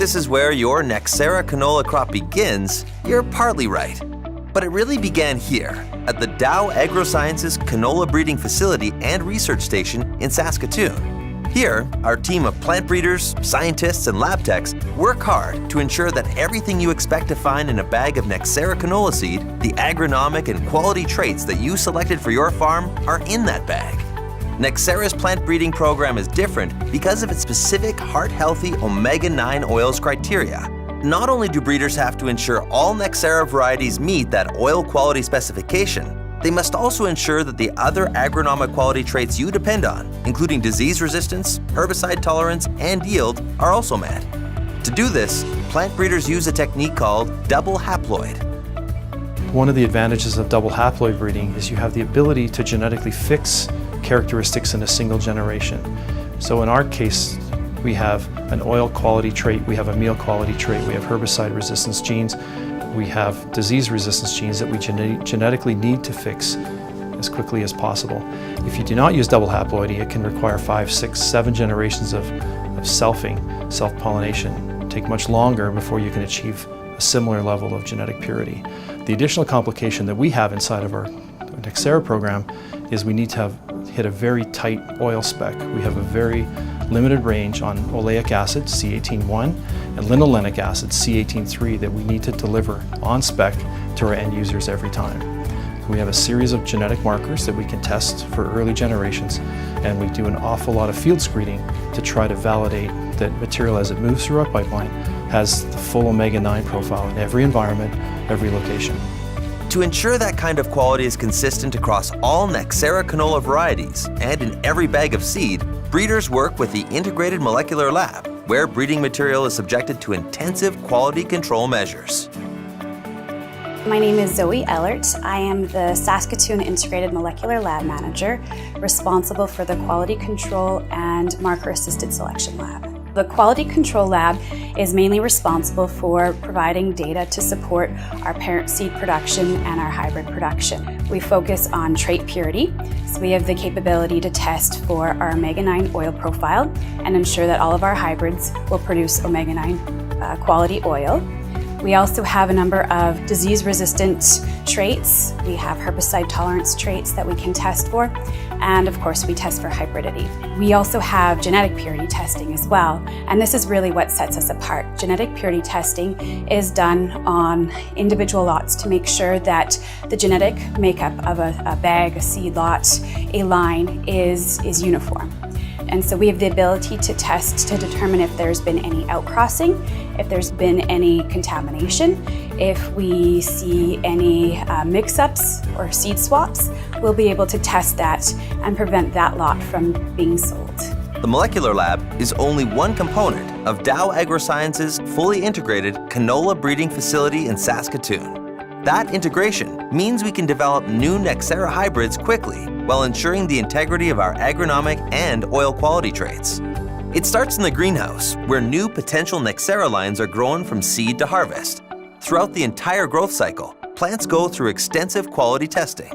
this is where your Nexera canola crop begins, you're partly right. But it really began here, at the Dow AgroSciences Canola Breeding Facility and Research Station in Saskatoon. Here, our team of plant breeders, scientists, and lab techs work hard to ensure that everything you expect to find in a bag of Nexera canola seed, the agronomic and quality traits that you selected for your farm, are in that bag. Nexera's plant breeding program is different because of its specific heart-healthy Omega-9 oils criteria. Not only do breeders have to ensure all Nexera varieties meet that oil quality specification, they must also ensure that the other agronomic quality traits you depend on, including disease resistance, herbicide tolerance, and yield, are also met. To do this, plant breeders use a technique called double haploid. One of the advantages of double haploid breeding is you have the ability to genetically fix characteristics in a single generation. So in our case, we have an oil quality trait, we have a meal quality trait, we have herbicide resistance genes, we have disease resistance genes that we genetically need to fix as quickly as possible. If you do not use double haploidy, it can require 5, 6, 7 generations of selfing, self-pollination. Take much longer before you can achieve a similar level of genetic purity. The additional complication that we have inside of our Nexera program is we need to hit a very tight oil spec. We have a very limited range on oleic acid, C18-1, and linolenic acid, C18-3, that we need to deliver on spec to our end users every time. So we have a series of genetic markers that we can test for early generations, and we do an awful lot of field screening to try to validate that material as it moves through our pipeline has the full Omega-9 profile in every environment, every location. To ensure that kind of quality is consistent across all Nexera canola varieties and in every bag of seed, breeders work with the Integrated Molecular Lab, where breeding material is subjected to intensive quality control measures. My name is Zoe Ellert. I am the Saskatoon Integrated Molecular Lab Manager, responsible for the Quality Control and Marker Assisted Selection Lab. The Quality Control Lab is mainly responsible for providing data to support our parent seed production and our hybrid production. We focus on trait purity, so we have the capability to test for our Omega-9 oil profile and ensure that all of our hybrids will produce Omega-9 quality oil. We also have a number of disease-resistant traits. We have herbicide tolerance traits that we can test for, and of course we test for hybridity. We also have genetic purity testing as well, and this is really what sets us apart. Genetic purity testing is done on individual lots to make sure that the genetic makeup of a bag, a seed lot, a line is uniform. And so we have the ability to test to determine if there's been any outcrossing, if there's been any contamination, if we see any mix-ups or seed swaps, we'll be able to test that and prevent that lot from being sold. The Molecular Lab is only one component of Dow AgroSciences' fully integrated canola breeding facility in Saskatoon. That integration means we can develop new Nexera hybrids quickly while ensuring the integrity of our agronomic and oil quality traits. It starts in the greenhouse, where new potential Nexera lines are grown from seed to harvest. Throughout the entire growth cycle, plants go through extensive quality testing.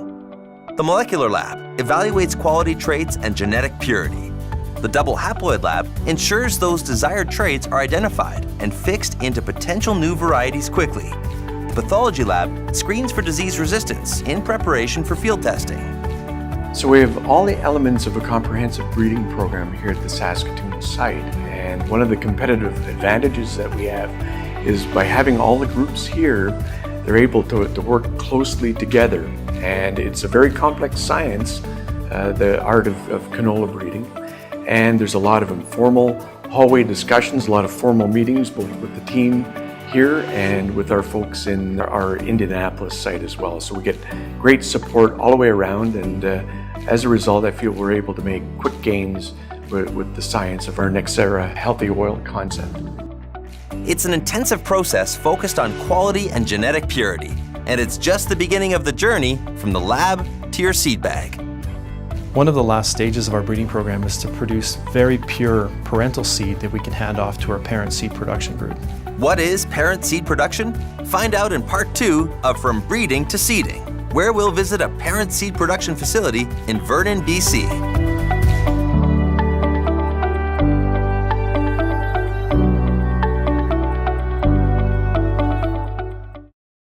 The Molecular Lab evaluates quality traits and genetic purity. The Double Haploid Lab ensures those desired traits are identified and fixed into potential new varieties quickly. The Pathology Lab screens for disease resistance in preparation for field testing. So we have all the elements of a comprehensive breeding program here at the Saskatoon site, and one of the competitive advantages that we have is by having all the groups here, they're able to work closely together, and it's a very complex science, the art of canola breeding, and there's a lot of informal hallway discussions, a lot of formal meetings both with the team here and with our folks in our Indianapolis site as well. So we get great support all the way around, and as a result, I feel we're able to make quick gains with the science of our Nexera healthy oil concept. It's an intensive process focused on quality and genetic purity, and it's just the beginning of the journey from the lab to your seed bag. One of the last stages of our breeding program is to produce very pure parental seed that we can hand off to our parent seed production group. What is parent seed production? Find out in part 2 of From Breeding to Seeding, where we'll visit a parent seed production facility in Vernon, BC.